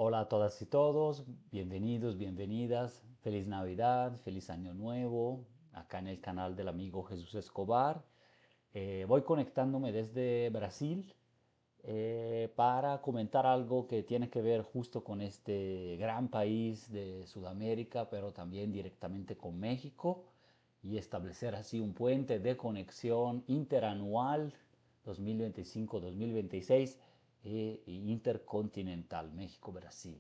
Hola a todas y todos, bienvenidos, bienvenidas, feliz Navidad, feliz Año Nuevo, acá en el canal del amigo Jesús Escobar. Voy conectándome desde Brasil para comentar algo que tiene que ver justo con este gran país de Sudamérica, pero también directamente con México y establecer así un puente de conexión interanual 2025-2026 intercontinental México-Brasil.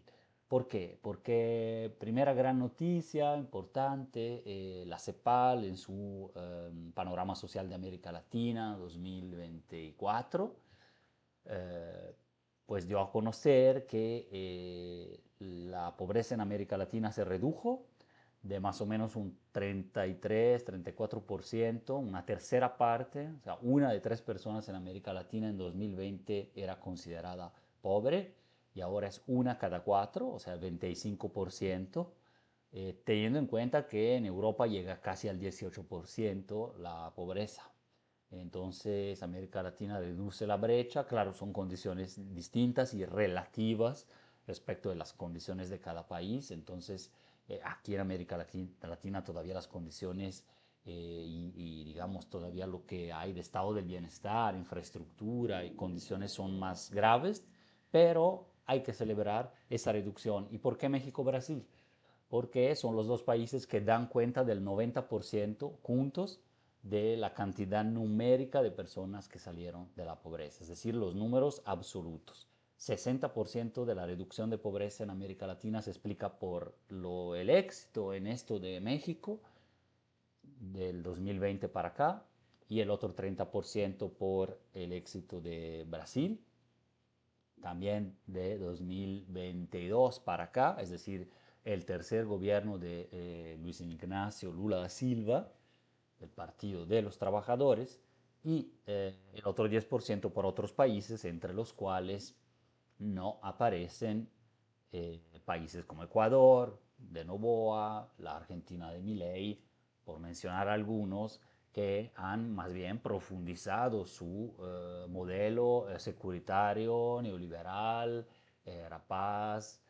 ¿Por qué? Porque primera gran noticia importante, la CEPAL en su Panorama Social de América Latina 2024, eh, pues dio a conocer que la pobreza en América Latina se redujo de más o menos un 33-34%, una tercera parte, o sea, una de tres personas en América Latina en 2020 era considerada pobre y ahora es una cada cuatro, o sea, el 25%, teniendo en cuenta que en Europa llega casi al 18% la pobreza. Entonces, América Latina reduce la brecha, claro, son condiciones distintas y relativas respecto de las condiciones de cada país. Entonces, aquí en América Latina todavía las condiciones digamos todavía lo que hay de estado del bienestar, infraestructura y condiciones son más graves, pero hay que celebrar esa reducción. ¿Y por qué México-Brasil? Porque son los dos países que dan cuenta del 90% juntos de la cantidad numérica de personas que salieron de la pobreza, es decir, los números absolutos. 60% de la reducción de pobreza en América Latina se explica por el éxito en esto de México del 2020 para acá y el otro 30% por el éxito de Brasil, también de 2022 para acá, es decir, el tercer gobierno de Luis Ignacio Lula da Silva, del Partido de los Trabajadores, y el otro 10% por otros países, entre los cuales no aparecen países como Ecuador, de Noboa, la Argentina de Milei, por mencionar algunos, que han más bien profundizado su modelo securitario, neoliberal, rapaz,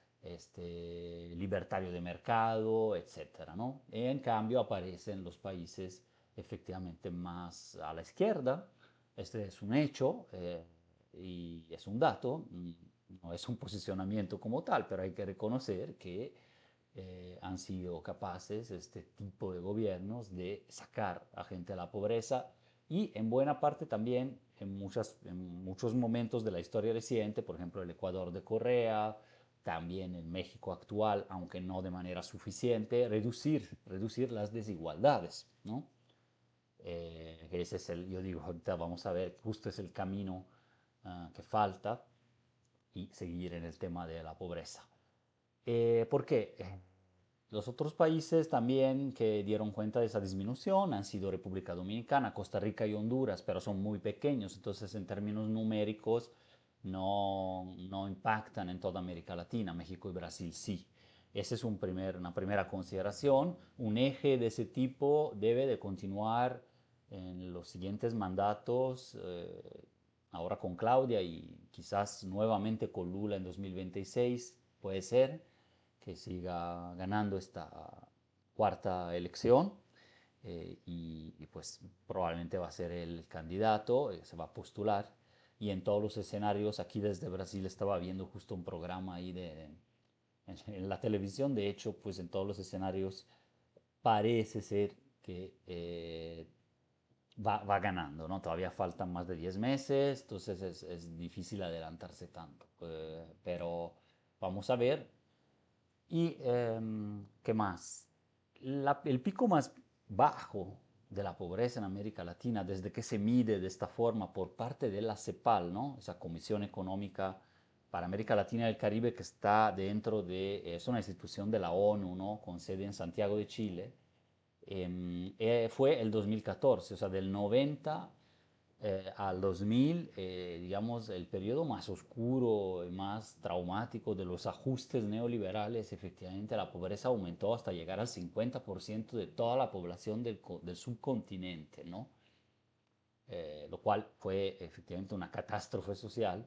libertario de mercado, etcétera, ¿no? En cambio aparecen los países efectivamente más a la izquierda. Este es un hecho y es un dato, no es un posicionamiento como tal, pero hay que reconocer que han sido capaces este tipo de gobiernos de sacar a gente de la pobreza y en buena parte también en muchos momentos de la historia reciente, por ejemplo el Ecuador de Correa, también en México actual, aunque no de manera suficiente, reducir las desigualdades, ¿no? Ese es el, yo digo, ahorita vamos a ver, justo es el camino que falta y seguir en el tema de la pobreza. ¿Por qué? Los otros países también que dieron cuenta de esa disminución han sido República Dominicana, Costa Rica y Honduras, pero son muy pequeños, entonces en términos numéricos no impactan en toda América Latina, México y Brasil sí. Esa es una primera consideración. Un eje de ese tipo debe de continuar en los siguientes mandatos, ahora con Claudia y quizás nuevamente con Lula en 2026, puede ser que siga ganando esta cuarta elección pues probablemente va a ser el candidato, se va a postular y en todos los escenarios, aquí desde Brasil estaba viendo justo un programa ahí en la televisión, de hecho, pues en todos los escenarios parece ser que va ganando, ¿no? Todavía faltan más de 10 meses, entonces es difícil adelantarse tanto, pero vamos a ver. ¿Y qué más? El pico más bajo de la pobreza en América Latina, desde que se mide de esta forma por parte de la CEPAL, ¿no? Esa Comisión Económica para América Latina y el Caribe que está dentro de, es una institución de la ONU, ¿no? Con sede en Santiago de Chile, fue el 2014, o sea, del 90 al 2000, digamos, el periodo más oscuro y más traumático de los ajustes neoliberales, efectivamente la pobreza aumentó hasta llegar al 50% de toda la población del subcontinente, ¿no? Lo cual fue efectivamente una catástrofe social.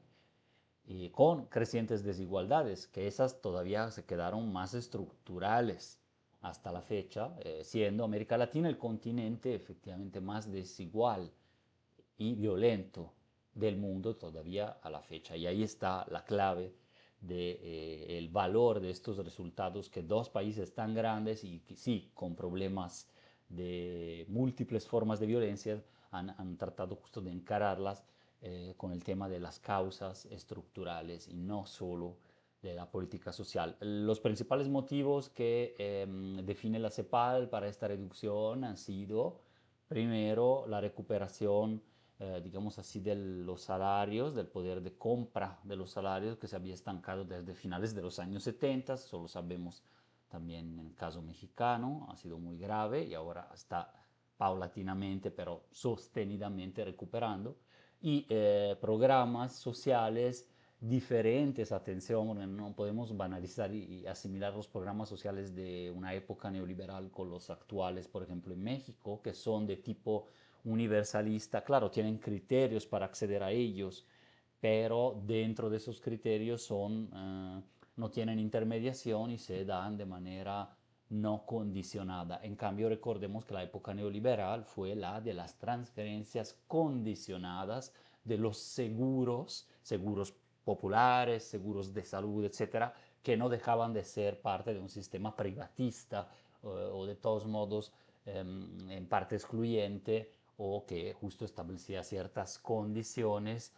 y con crecientes desigualdades, que esas todavía se quedaron más estructurales hasta la fecha, siendo América Latina el continente efectivamente más desigual y violento del mundo todavía a la fecha. Y ahí está la clave del valor de estos resultados, que dos países tan grandes y que sí, con problemas de múltiples formas de violencia, han tratado justo de encararlas con el tema de las causas estructurales y no solo de la política social. Los principales motivos que define la CEPAL para esta reducción han sido, primero, la recuperación, digamos así, de los salarios, del poder de compra de los salarios que se había estancado desde finales de los años 70, eso lo sabemos también en el caso mexicano, ha sido muy grave y ahora está paulatinamente, pero sostenidamente recuperando. Y programas sociales diferentes, atención, no podemos banalizar y asimilar los programas sociales de una época neoliberal con los actuales, por ejemplo, en México, que son de tipo universalista. Claro, tienen criterios para acceder a ellos, pero dentro de esos criterios no tienen intermediación y se dan de manera no condicionada. En cambio, recordemos que la época neoliberal fue la de las transferencias condicionadas, de los seguros, seguros populares, seguros de salud, etcétera, que no dejaban de ser parte de un sistema privatista o de todos modos en parte excluyente, o que justo establecía ciertas condiciones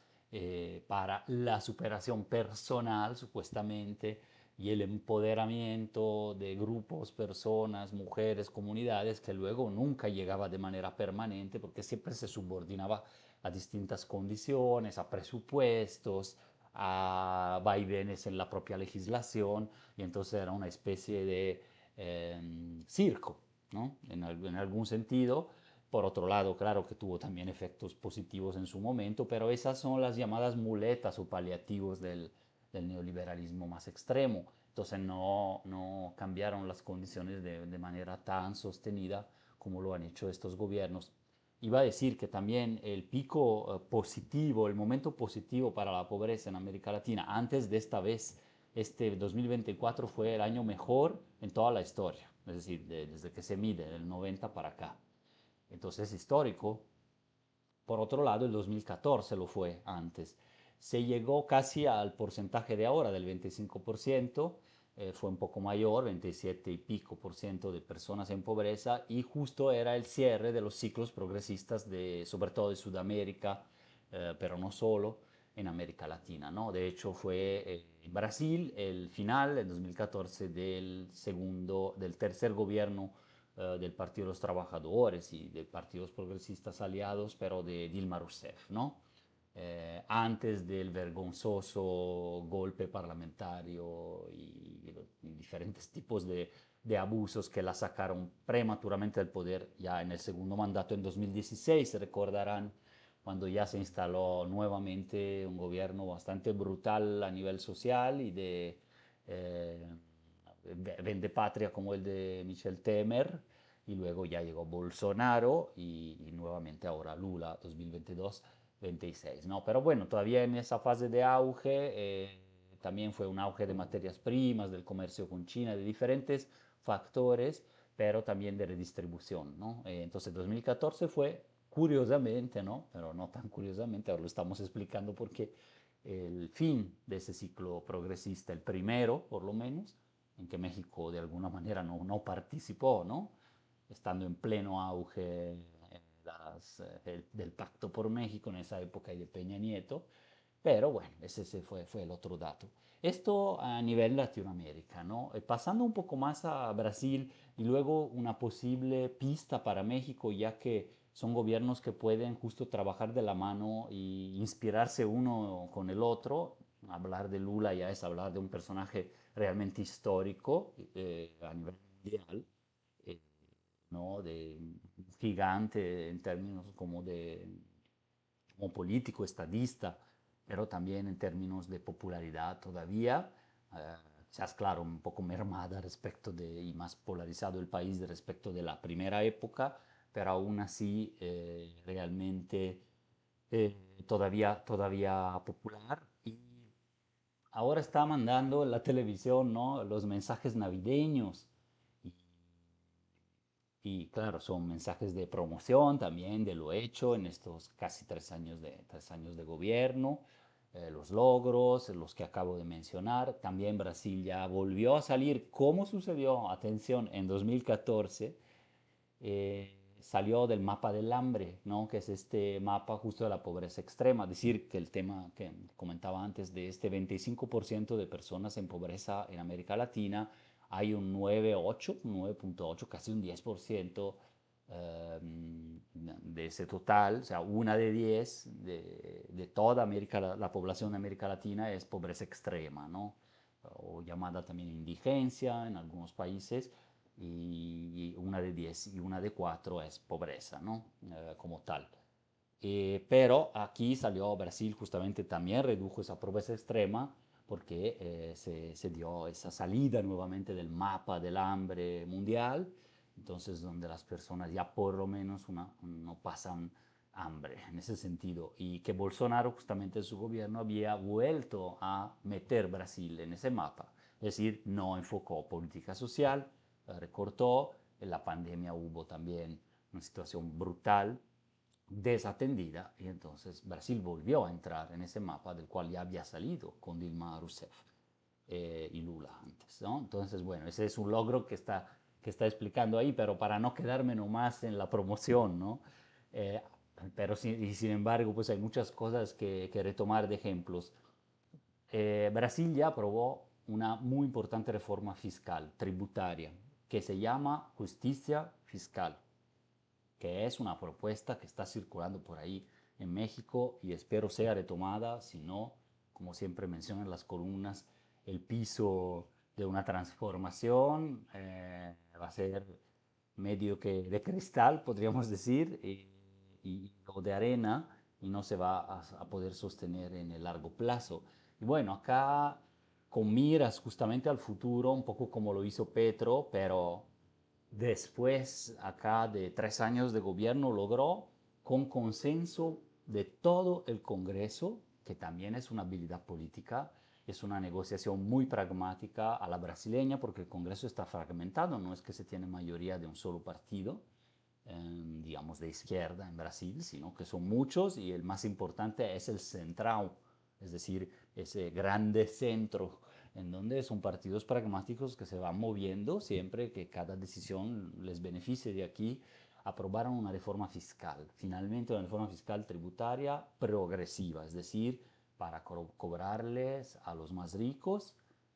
para la superación personal, supuestamente, y el empoderamiento de grupos, personas, mujeres, comunidades, que luego nunca llegaba de manera permanente porque siempre se subordinaba a distintas condiciones, a presupuestos, a vaivenes en la propia legislación, y entonces era una especie de circo, ¿no? En algún sentido. Por otro lado, claro que tuvo también efectos positivos en su momento, pero esas son las llamadas muletas o paliativos del neoliberalismo más extremo. Entonces no cambiaron las condiciones de manera tan sostenida como lo han hecho estos gobiernos. Iba a decir que también el pico positivo, el momento positivo para la pobreza en América Latina, antes de esta vez, este 2024 fue el año mejor en toda la historia, es decir, desde que se mide, del 90 para acá. Entonces es histórico. Por otro lado, el 2014 lo fue antes. Se llegó casi al porcentaje de ahora, del 25%, fue un poco mayor, 27 y pico por ciento de personas en pobreza, y justo era el cierre de los ciclos progresistas, sobre todo de Sudamérica, pero no solo, en América Latina, ¿no? De hecho, fue Brasil el final, en 2014, del tercer gobierno del Partido de los Trabajadores y de partidos progresistas aliados, pero de Dilma Rousseff, ¿no? Antes del vergonzoso golpe parlamentario y diferentes tipos de abusos que la sacaron prematuramente del poder ya en el segundo mandato en 2016, se recordarán, cuando ya se instaló nuevamente un gobierno bastante brutal a nivel social y de eh, vendepatria como el de Michel Temer, y luego ya llegó Bolsonaro y nuevamente ahora Lula 2022-26, ¿no? Pero bueno, todavía en esa fase de auge, también fue un auge de materias primas, del comercio con China, de diferentes factores, pero también de redistribución, ¿no? Entonces 2014 fue, curiosamente, ¿no? Pero no tan curiosamente, ahora lo estamos explicando porque el fin de ese ciclo progresista, el primero por lo menos, en que México de alguna manera no participó, ¿no? Estando en pleno auge del Pacto por México en esa época y de Peña Nieto, pero bueno, ese fue el otro dato. Esto a nivel Latinoamérica, ¿no? Pasando un poco más a Brasil y luego una posible pista para México, ya que son gobiernos que pueden justo trabajar de la mano e inspirarse uno con el otro. Hablar de Lula ya es hablar de un personaje realmente histórico a nivel mundial, eh, ¿no? De un gigante en términos como político, estadista, pero también en términos de popularidad todavía, quizás claro, un poco mermada y más polarizado el país respecto de la primera época, pero aún así realmente todavía popular. Y ahora está mandando en la televisión, ¿no? Los mensajes navideños. Y, y claro, son mensajes de promoción también de lo hecho en estos casi 3 años de gobierno, los logros, los que acabo de mencionar. También Brasil ya volvió a salir, como sucedió, atención, en 2014, salió del mapa del hambre, ¿no? Que es este mapa justo de la pobreza extrema. Es decir, que el tema que comentaba antes de este 25% de personas en pobreza en América Latina, hay un 9.8, casi un 10% de ese total, o sea, una de 10 de toda América, la población de América Latina es pobreza extrema, ¿no? O llamada también indigencia en algunos países, y una de 10 y una de 4 es pobreza, ¿no? Como tal. Pero aquí salió Brasil, justamente también redujo esa pobreza extrema porque se dio esa salida nuevamente del mapa del hambre mundial, entonces donde las personas ya por lo menos no pasan hambre en ese sentido, y que Bolsonaro justamente en su gobierno había vuelto a meter Brasil en ese mapa, es decir, no enfocó política social, recortó, en la pandemia hubo también una situación brutal, desatendida, y entonces Brasil volvió a entrar en ese mapa del cual ya había salido con Dilma Rousseff y Lula antes, ¿no? Entonces, bueno, ese es un logro que está explicando ahí, pero para no quedarme nomás en la promoción, ¿no? Eh, pero sin embargo, pues hay muchas cosas que retomar de ejemplos. Brasil ya aprobó una muy importante reforma fiscal, tributaria, que se llama justicia fiscal, que es una propuesta que está circulando por ahí en México y espero sea retomada, si no, como siempre mencionan las columnas, el piso de una transformación va a ser medio que de cristal, podríamos decir, o de arena, y no se va a poder sostener en el largo plazo. Y bueno, acá con miras justamente al futuro, un poco como lo hizo Petro, pero después acá de 3 años de gobierno logró con consenso de todo el Congreso, que también es una habilidad política, es una negociación muy pragmática a la brasileña, porque el Congreso está fragmentado, no es que se tiene mayoría de un solo partido, digamos de izquierda en Brasil, sino que son muchos y el más importante es el central, es decir, ese grande centro en donde son partidos pragmáticos que se van moviendo siempre que cada decisión les beneficie. De aquí aprobaron una reforma fiscal, finalmente una reforma fiscal tributaria progresiva, es decir, para cobrarles a los más ricos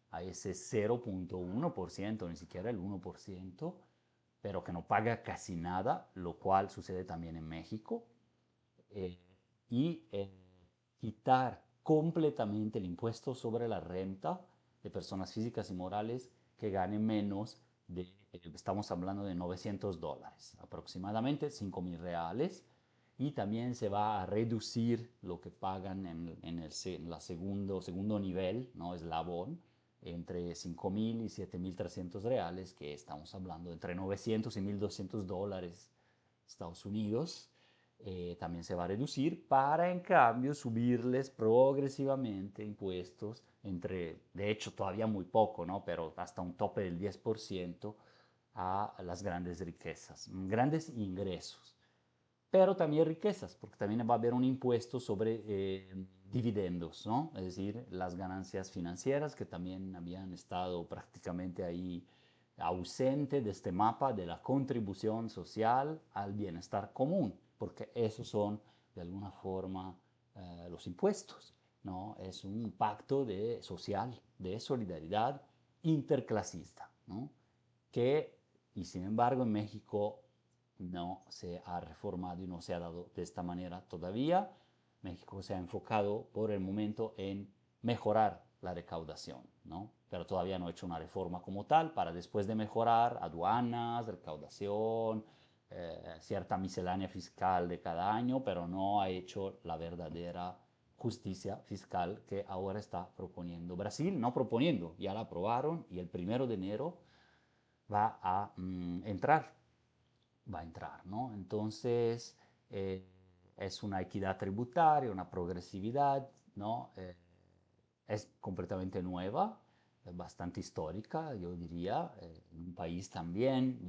a ese 0.1%, ni siquiera el 1%, pero que no paga casi nada, lo cual sucede también en México, eh, y quitar completamente el impuesto sobre la renta de personas físicas y morales que ganen menos estamos hablando de $900, aproximadamente 5.000 reales, y también se va a reducir lo que pagan en la segundo nivel, ¿no? Eslabón, entre 5.000 y 7.300 reales, que estamos hablando entre 900 y $1.200 Estados Unidos. También se va a reducir para en cambio subirles progresivamente impuestos de hecho todavía muy poco, ¿no? Pero hasta un tope del 10% a las grandes riquezas, grandes ingresos, pero también riquezas, porque también va a haber un impuesto sobre dividendos, ¿no? Es decir, las ganancias financieras que también habían estado prácticamente ahí ausente de este mapa de la contribución social al bienestar común, porque esos son de alguna forma los impuestos, ¿no? Es un pacto social, de solidaridad interclasista, ¿no? Que, y sin embargo, en México no se ha reformado y no se ha dado de esta manera todavía. México se ha enfocado por el momento en mejorar la recaudación, ¿no? Pero todavía no ha hecho una reforma como tal para después de mejorar aduanas, recaudación, cierta miscelánea fiscal de cada año, pero no ha hecho la verdadera justicia fiscal que ahora está proponiendo Brasil, no proponiendo, ya la aprobaron y el 1 de enero va a entrar, ¿no? Entonces, es una equidad tributaria, una progresividad, ¿no? es completamente nueva, bastante histórica, yo diría, un país también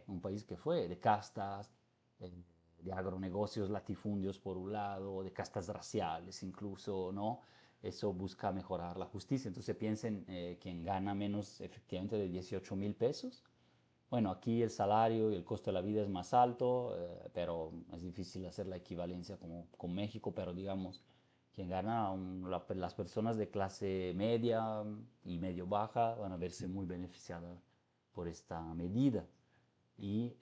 un país que fue de castas, eh, de agronegocios, latifundios por un lado, de castas raciales incluso, ¿no? Eso busca mejorar la justicia. Entonces piensen, quien gana menos efectivamente de 18.000 pesos. Bueno, aquí el salario y el costo de la vida es más alto, pero es difícil hacer la equivalencia como con México, pero digamos, quien gana, las personas de clase media y medio baja van a verse muy beneficiadas por esta medida. Y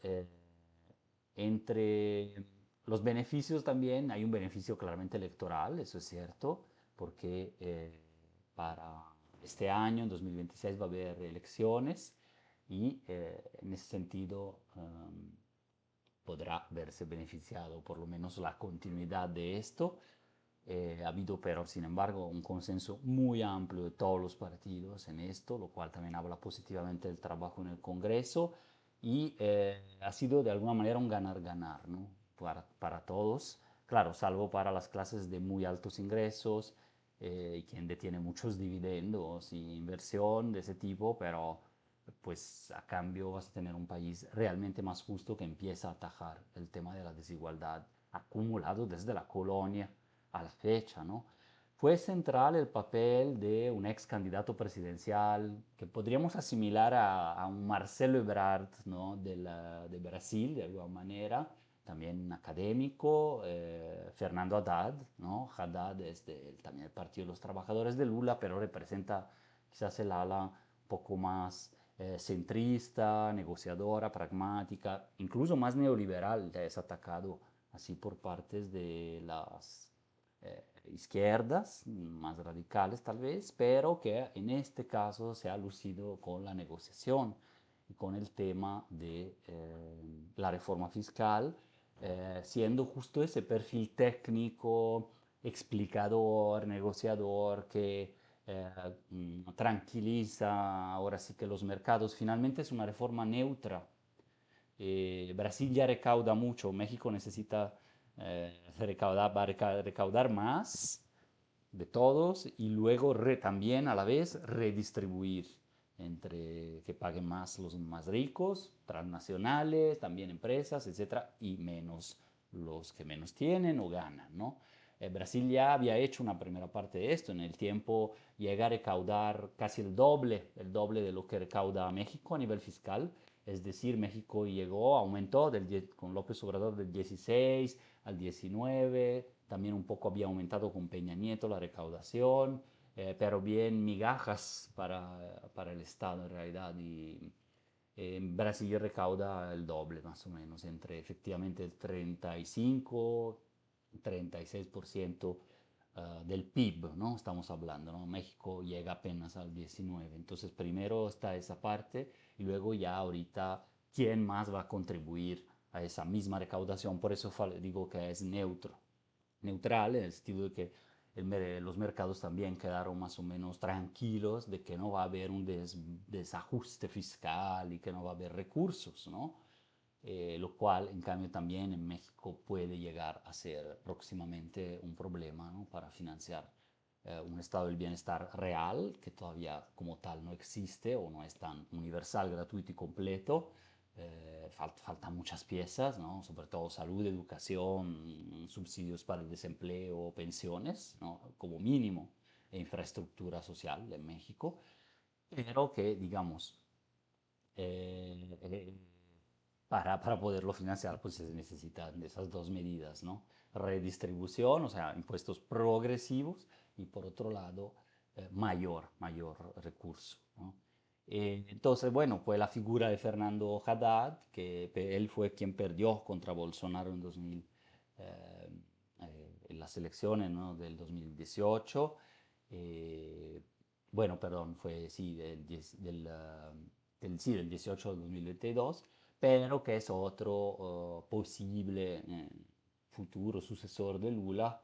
entre los beneficios también hay un beneficio claramente electoral, eso es cierto, porque para este año, en 2026, va a haber elecciones y en ese sentido podrá verse beneficiado por lo menos la continuidad de esto. Ha habido pero, sin embargo, un consenso muy amplio de todos los partidos en esto, lo cual también habla positivamente del trabajo en el Congreso y ha sido de alguna manera un ganar-ganar, ¿no? Para todos, claro, salvo para las clases de muy altos ingresos y quien detiene muchos dividendos y inversión de ese tipo, pero pues a cambio vas a tener un país realmente más justo que empieza a atajar el tema de la desigualdad acumulado desde la colonia a la fecha, ¿no? Fue central el papel de un ex candidato presidencial que podríamos asimilar a un Marcelo Ebrard, ¿no? De Brasil, de alguna manera, también académico, Fernando Haddad, ¿no? Haddad es también el Partido de los Trabajadores de Lula, pero representa quizás el ala un poco más centrista, negociadora, pragmática, incluso más neoliberal, ya es atacado así por partes de las izquierdas, más radicales tal vez, pero que en este caso se ha lucido con la negociación y con el tema de la reforma fiscal, siendo justo ese perfil técnico, explicador, negociador, que tranquiliza ahora sí que los mercados. Finalmente es una reforma neutra. Brasil ya recauda mucho, México necesita recaudar más de todos y luego también a la vez redistribuir entre que paguen más los más ricos, transnacionales, también empresas, etcétera, y menos los que menos tienen o ganan, ¿no? Brasil ya había hecho una primera parte de esto, en el tiempo llega a recaudar casi el doble de lo que recauda México a nivel fiscal, es decir, México llegó, aumentó con López Obrador del 16 al 19, también un poco había aumentado con Peña Nieto la recaudación, pero bien migajas para el Estado en realidad. Y en Brasil recauda el doble más o menos, entre efectivamente el 35-36% del PIB, ¿no? Estamos hablando, ¿no? México llega apenas al 19%. Entonces primero está esa parte y luego ya ahorita, ¿quién más va a contribuir a esa misma recaudación? Por eso digo que es neutral, en el sentido de que los mercados también quedaron más o menos tranquilos de que no va a haber un desajuste fiscal y que no va a haber recursos, ¿no? Lo cual, en cambio, también en México puede llegar a ser próximamente un problema, ¿no? Para financiar un estado del bienestar real, que todavía como tal no existe o no es tan universal, gratuito y completo. Faltan muchas piezas, ¿no? Sobre todo salud, educación, subsidios para el desempleo, pensiones, ¿no? Como mínimo, e infraestructura social en México, pero que, digamos, eh, eh, para poderlo financiar, pues se necesitan esas dos medidas, ¿no? Redistribución, o sea, impuestos progresivos y por otro lado, mayor recurso, ¿no? Entonces, bueno, fue la figura de Fernando Haddad, que él fue quien perdió contra Bolsonaro en las elecciones, ¿no? Del 2018. eh, bueno, perdón, fue sí, sí, del 18 al 2022, pero que es otro posible futuro sucesor de Lula,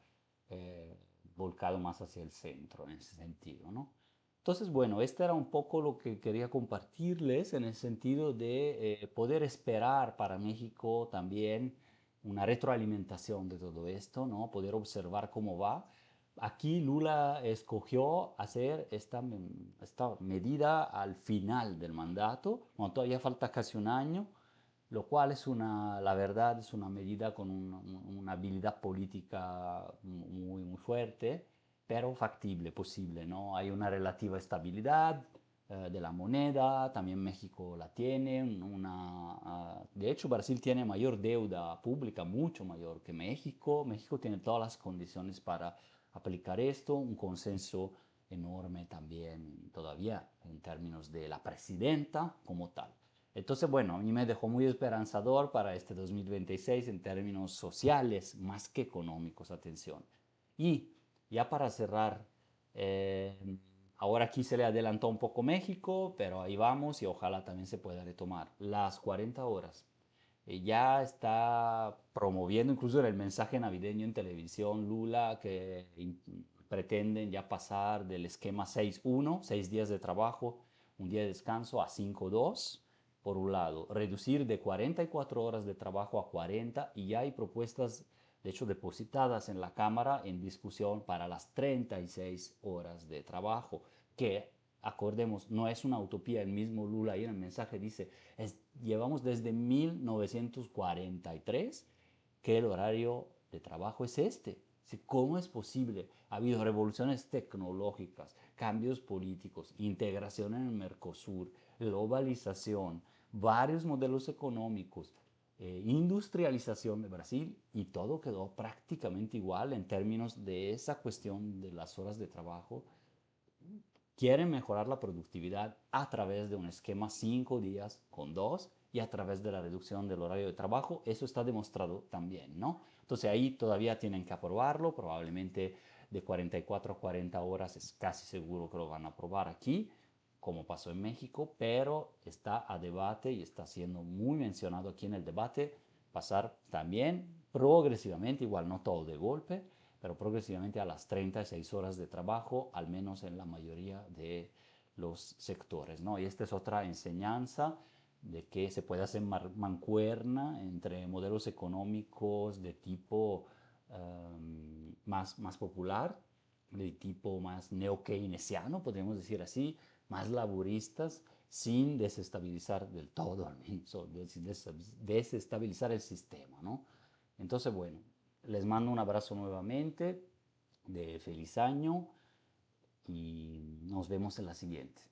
eh, volcado más hacia el centro en ese sentido, ¿no? Entonces, bueno, este era un poco lo que quería compartirles en el sentido de poder esperar para México también una retroalimentación de todo esto, ¿no? Poder observar cómo va. Aquí Lula escogió hacer esta medida al final del mandato, cuando todavía falta casi un año, lo cual es la verdad, es una medida con una habilidad política muy fuerte, pero factible, posible, ¿no? Hay una relativa estabilidad de la moneda, también México la tiene, de hecho Brasil tiene mayor deuda pública, mucho mayor que México. México tiene todas las condiciones para aplicar esto, un consenso enorme también todavía en términos de la presidenta como tal. Entonces, bueno, a mí me dejó muy esperanzador para este 2026 en términos sociales, más que económicos, atención. Y ya para cerrar, eh, ahora aquí se le adelantó un poco México, pero ahí vamos y ojalá también se pueda retomar. Las 40 horas. Ya está promoviendo incluso en el mensaje navideño en televisión Lula que pretenden ya pasar del esquema 6-1, 6 días de trabajo, un día de descanso, a 5-2. Por un lado, reducir de 44 horas de trabajo a 40, y ya hay propuestas, de hecho, depositadas en la Cámara en discusión para las 36 horas de trabajo, que, acordemos, no es una utopía. El mismo Lula ahí en el mensaje dice, llevamos desde 1943 que el horario de trabajo es este. ¿Cómo es posible? Ha habido revoluciones tecnológicas, cambios políticos, integración en el Mercosur, globalización, varios modelos económicos, industrialización de Brasil, y todo quedó prácticamente igual en términos de esa cuestión de las horas de trabajo. Quieren mejorar la productividad a través de un esquema 5 días con 2 y a través de la reducción del horario de trabajo. Eso está demostrado también, ¿no? Entonces ahí todavía tienen que aprobarlo, probablemente de 44 a 40 horas es casi seguro que lo van a aprobar aquí, como pasó en México, pero está a debate y está siendo muy mencionado aquí en el debate, pasar también progresivamente, igual no todo de golpe, pero progresivamente a las 36 horas de trabajo, al menos en la mayoría de los sectores, ¿no? Y esta es otra enseñanza de que se puede hacer mancuerna entre modelos económicos de tipo más popular, de tipo más neo-keynesiano, podríamos decir así, más laboristas, sin desestabilizar del todo, sin desestabilizar el sistema, ¿no? Entonces, bueno, les mando un abrazo nuevamente de feliz año y nos vemos en la siguiente.